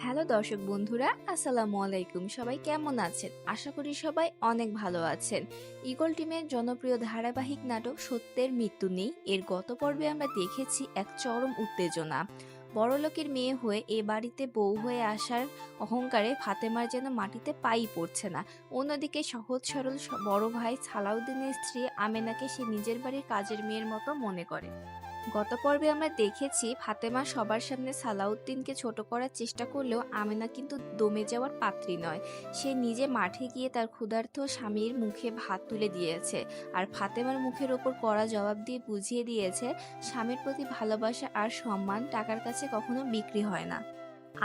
Hello দর্শক বন্ধুরা, আসসালামু আলাইকুম। সবাই কেমন আছেন? আশা করি সবাই অনেক ভালো আছেন। ঈগল টিমের জনপ্রিয় ধারাবাহিক নাটক সত্যের মৃত্যু নেই এর গত পর্বে আমরা দেখেছি এক চরম উত্তেজনা। বড়লোকের মেয়ে হয়ে এ বাড়িতে বউ হয়ে আসার অহংকারে ফাতেমার যেন মাটিতে পাই পড়ছে না। অন্যদিকে সহজ সরল বড় ভাই সালাউদ্দিনের স্ত্রী আমেনাকে সে নিজের বাড়ির কাজের মেয়ের মতো মনে করে। গত পর্বে আমরা দেখেছি ফাতেমা সবার সামনে সালাউদ্দিনকে ছোট করার চেষ্টা করলেও আমেনা কিন্তু দমে যাওয়ার পাত্রী নয়। সে নিজে মাঠে গিয়ে তার ক্ষুধার্ত স্বামীর মুখে ভাত তুলে দিয়েছে আর ফাতেমার মুখের ওপর কড়া জবাব দিয়ে বুঝিয়ে দিয়েছে স্বামীর প্রতি ভালোবাসা আর সম্মান টাকার কাছে কখনো বিক্রি হয় না।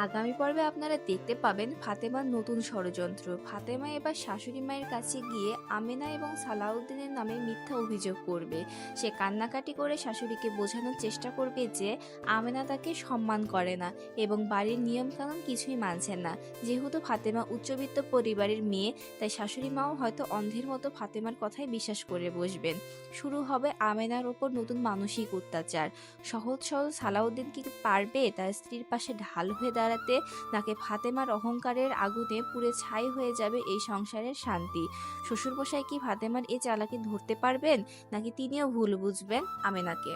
আগামী পর্বে আপনারা দেখতে পাবেন ফাতেমার নতুন ষড়যন্ত্র। ফাতেমা এবার শাশুড়ি মায়ের কাছে গিয়ে আমেনা এবং সালাউদ্দিনের নামে মিথ্যা অভিযোগ করবে। সে কান্নাকাটি করে শাশুড়িকে বোঝানোর চেষ্টা করবে যে আমেনা তাকে সম্মান করে না এবং বাড়ির নিয়মকানুন কিছুই মানছেন না। যেহেতু ফাতেমা উচ্চবিত্ত পরিবারের মেয়ে, তাই শাশুড়ি মাও হয়তো অন্ধের মতো ফাতেমার কথায় বিশ্বাস করে বসবেন। শুরু হবে আমেনার ওপর নতুন মানসিক অত্যাচার। সহজ সরল সালাউদ্দিন কি পারবে তার স্ত্রীর পাশে ঢাল হয়ে দাঁড়াতে, নাকি ফাতেমার অহংকারের আগুনে পুড়ে ছাই হয়ে যাবে এই সংসারের শান্তি? শ্বশুরমশাই কি ফাতেমার এই চালাকি ধরতে পারবেন, নাকি তিনিও ভুল বুঝবেন আমেনাকে?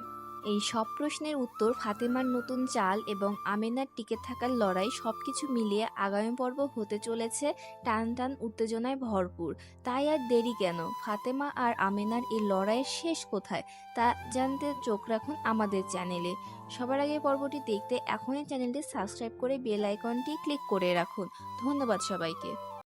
এই সব প্রশ্নের উত্তর, ফাতেমার নতুন চাল এবং আমেনার টিকে থাকার লড়াই সবকিছু মিলিয়ে আগামী পর্ব হতে চলেছে টান টান উত্তেজনায় ভরপুর। তাই আর দেরি কেন? ফাতেমা আর আমেনার এই লড়াইয়ের শেষ কোথায় তা জানতে চোখ রাখুন আমাদের চ্যানেলে। সবার আগে পর্বটি দেখতে এখনই চ্যানেলটি সাবস্ক্রাইব করে বেল আইকনটি ক্লিক করে রাখুন। ধন্যবাদ সবাইকে।